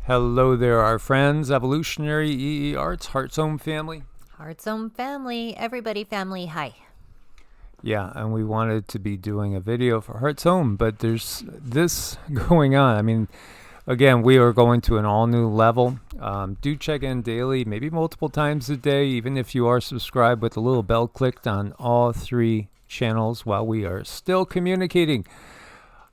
Hello there, our friends, Evolutionary, EEARTS, Heart's Home family. Heart's Home family, everybody family, hi. Yeah, and we wanted to be doing a video for Heart's Home, but there's this going on. I mean, again, we are going to an all-new level. Do check in daily, maybe multiple times a day, even if you are subscribed with the little bell clicked on all 3 channels while we are still communicating.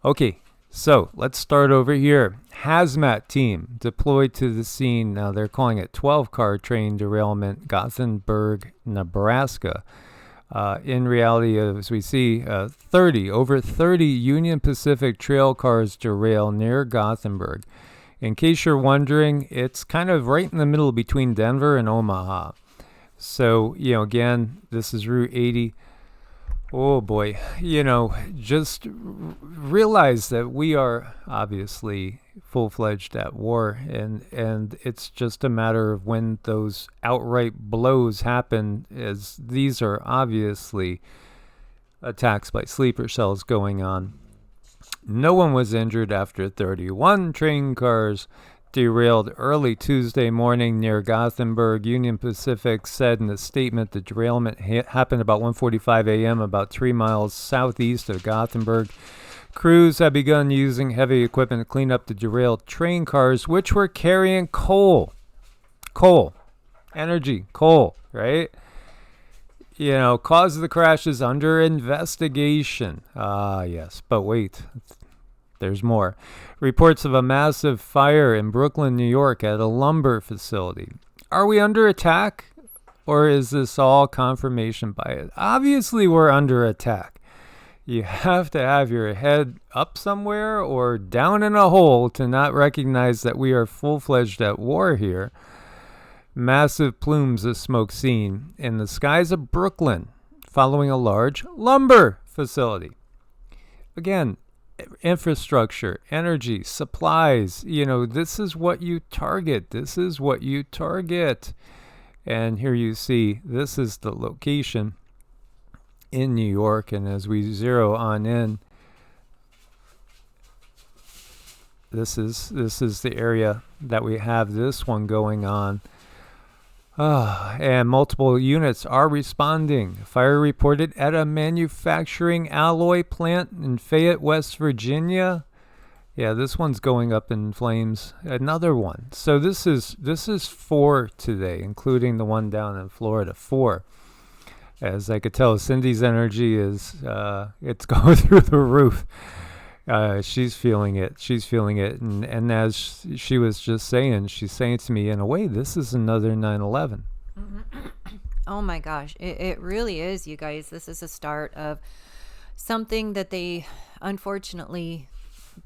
Okay. So let's start over here. Hazmat team deployed to the scene. Now they're calling it 12-car train derailment, Gothenburg, Nebraska. In reality, as we see, over 30 Union Pacific trail cars derail near Gothenburg. In case you're wondering, it's kind of right in the middle between Denver and Omaha. So, again, this is Route 80. Oh boy, just realize that we are obviously full-fledged at war, and it's just a matter of when those outright blows happen, as these are obviously attacks by sleeper cells going on. No one was injured after 31 train cars derailed early Tuesday morning near Gothenburg. Union Pacific said in a statement the derailment happened about 1:45 a.m. about 3 miles southeast of Gothenburg. Crews have begun using heavy equipment to clean up the derailed train cars, which were carrying coal, energy, right? Cause of the crash is under investigation. Yes, but wait. There's more. Reports of a massive fire in Brooklyn, New York at a lumber facility. Are we under attack? Or is this all confirmation bias? Obviously, we're under attack. You have to have your head up somewhere or down in a hole to not recognize that we are full-fledged at war here. Massive plumes of smoke seen in the skies of Brooklyn following a large lumber facility. Again, infrastructure, energy, supplies, this is what you target. And here you see, this is the location in New York. And as we zero on in, this is the area that we have this one going on. And multiple units are responding. Fire reported at a manufacturing alloy plant in Fayette, West Virginia. Yeah, this one's going up in flames. Another one. So this is 4 today, including the one down in Florida. 4. As I could tell, Cindy's energy is it's going through the roof. She's feeling it. And as she was just saying, she's saying to me, in a way, this is another 9/11. Oh my gosh. It really is, you guys. This is a start of something that they, unfortunately,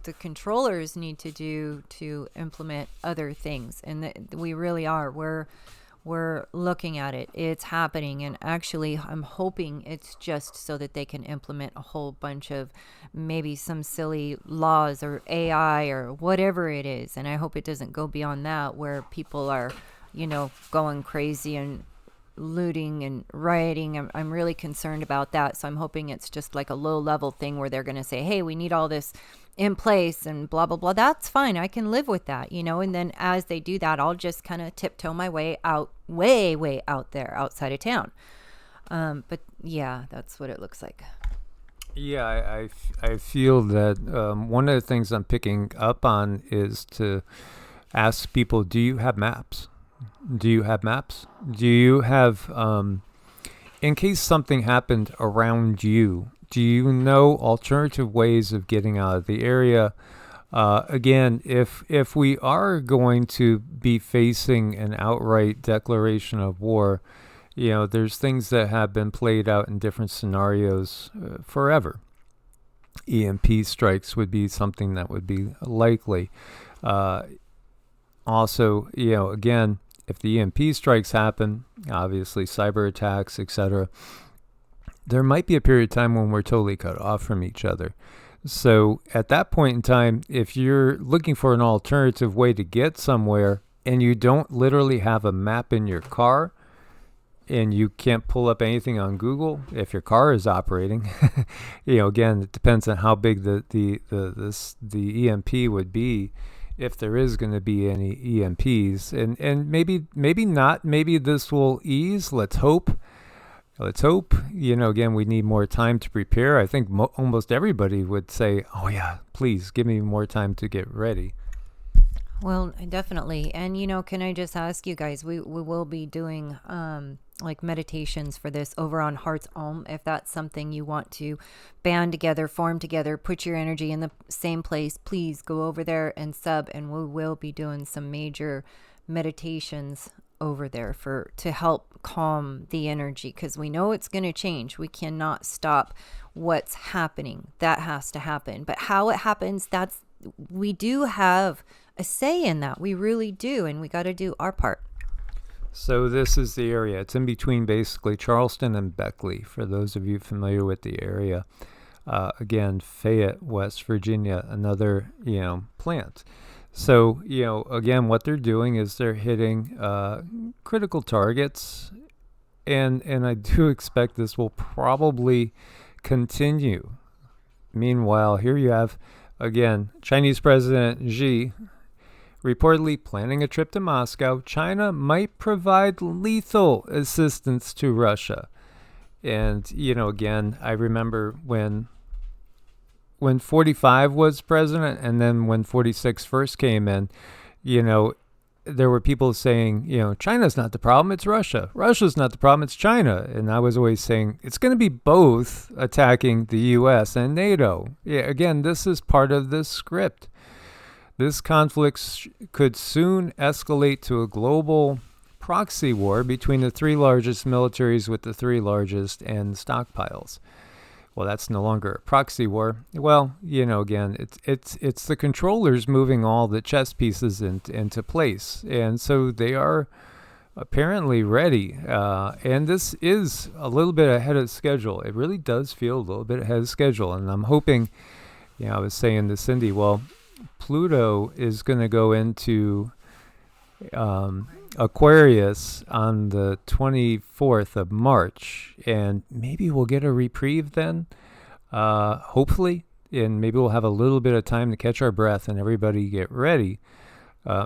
the controllers need to do to implement other things. And we really are. We're looking at it. It's happening. And actually, I'm hoping it's just so that they can implement a whole bunch of maybe some silly laws or AI or whatever it is. And I hope it doesn't go beyond that, where people are, going crazy and looting and rioting. I'm really concerned about that. So I'm hoping it's just like a low level thing where they're going to say, hey, we need all this in place and blah, blah, blah. That's fine. I can live with that, and then as they do that, I'll just kind of tiptoe my way out, way out there outside of town. But yeah, that's what it looks like. Yeah, I feel that one of the things I'm picking up on is to ask people, do you have maps? Do you have, in case something happened around you, do you know alternative ways of getting out of the area? Again, if we are going to be facing an outright declaration of war, there's things that have been played out in different scenarios forever. EMP strikes would be something that would be likely. Also, again, if the EMP strikes happen, obviously cyber attacks, etc., there might be a period of time when we're totally cut off from each other. So at that point in time, if you're looking for an alternative way to get somewhere and you don't literally have a map in your car and you can't pull up anything on Google, if your car is operating, again, it depends on how big the EMP would be. if there is going to be any EMPs, and maybe not. Maybe this will ease. Let's hope. Let's hope. Again, we need more time to prepare. I think almost everybody would say, "Oh yeah, please give me more time to get ready." Well, definitely. And, can I just ask you guys, we will be doing like meditations for this over on Heart's Om. If that's something you want to band together, form together, put your energy in the same place, please go over there and sub. And we will be doing some major meditations over there to help calm the energy, because we know it's going to change. We cannot stop what's happening. That has to happen. But how it happens, we do have a say in that. We really do. And we got to do our part. So this is the area. It's in between basically Charleston and Beckley, for those of you familiar with the area. Again, Fayette, West Virginia, another, plant. So, again, what they're doing is they're hitting critical targets. And I do expect this will probably continue. Meanwhile, here you have, again, Chinese President Xi reportedly planning a trip to Moscow. China might provide lethal assistance to Russia. And, again, I remember when 45 was president, and then when 46 first came in, there were people saying, China's not the problem, it's Russia. Russia's not the problem, it's China. And I was always saying, it's going to be both attacking the U.S. and NATO. Yeah, again, this is part of this script. This conflict could soon escalate to a global proxy war between the three largest militaries with the three largest end stockpiles. Well, that's no longer a proxy war. Well, again, it's the controllers moving all the chess pieces into place. And so they are apparently ready. And this is a little bit ahead of schedule. It really does feel a little bit ahead of schedule. And I'm hoping, I was saying to Cindy, well, Pluto is going to go into Aquarius on the 24th of March, and maybe we'll get a reprieve then, hopefully, and maybe we'll have a little bit of time to catch our breath and everybody get ready,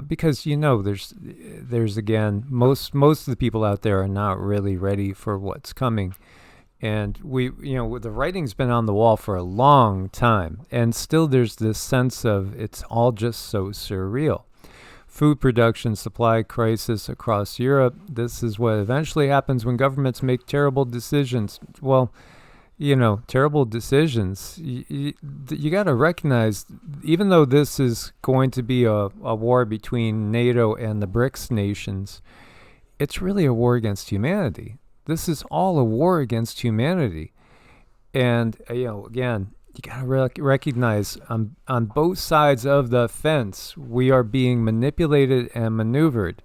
because there's again, most of the people out there are not really ready for what's coming. And the writing's been on the wall for a long time, and still there's this sense of it's all just so surreal. Food production supply crisis across Europe. This is what eventually happens when governments make terrible decisions. Well, terrible decisions. You got to recognize, even though this is going to be a war between NATO and the BRICS nations, it's really a war against humanity. This is all a war against humanity. And, again, you got to recognize on both sides of the fence, we are being manipulated and maneuvered.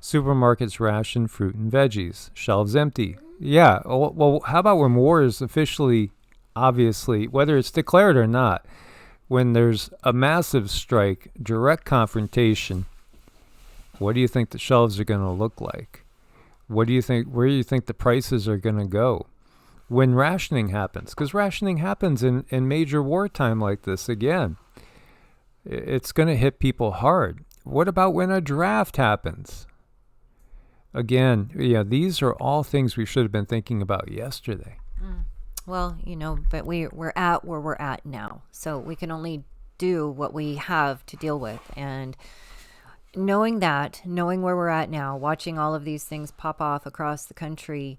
Supermarkets ration fruit and veggies. Shelves empty. Yeah, well, how about when war is officially, obviously, whether it's declared or not, when there's a massive strike, direct confrontation, what do you think the shelves are going to look like? What do you think? Where do you think the prices are going to go when rationing happens? Because rationing happens in major wartime like this. Again, it's going to hit people hard. What about when a draft happens? Again, these are all things we should have been thinking about yesterday. Well, but we're at where we're at now, so we can only do what we have to deal with. And knowing where we're at now, watching all of these things pop off across the country,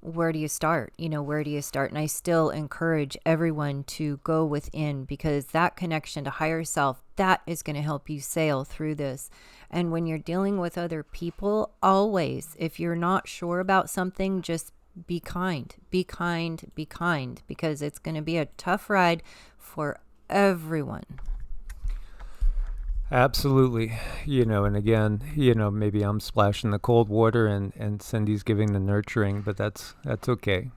where do you start? Where do you start? And I still encourage everyone to go within, because that connection to higher self, that is going to help you sail through this. And when you're dealing with other people, always, if you're not sure about something, just be kind, because it's going to be a tough ride for everyone. Absolutely. And again, maybe I'm splashing the cold water and Cindy's giving the nurturing, but that's okay.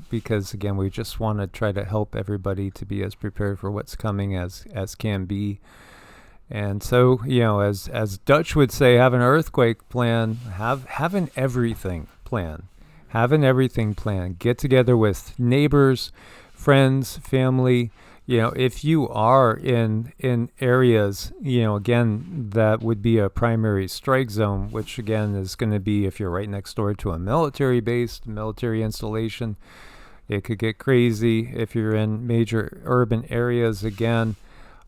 Because again, we just want to try to help everybody to be as prepared for what's coming as can be. And so, as Dutch would say, have an earthquake plan, have an everything plan. Have an everything plan. Get together with neighbors, friends, family, if you are in areas, again, that would be a primary strike zone, which again is going to be if you're right next door to a military-based military installation. It could get crazy if you're in major urban areas. Again,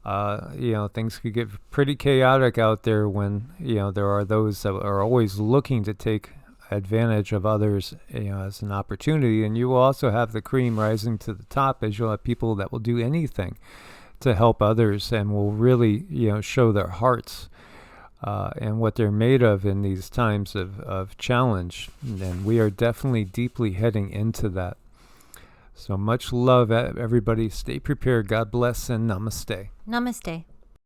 things could get pretty chaotic out there when there are those that are always looking to take advantage of others, as an opportunity. And you will also have the cream rising to the top, as you'll have people that will do anything to help others and will really, show their hearts and what they're made of in these times of challenge. And we are definitely deeply heading into that. So much love, everybody. Stay prepared. God bless and namaste. Namaste.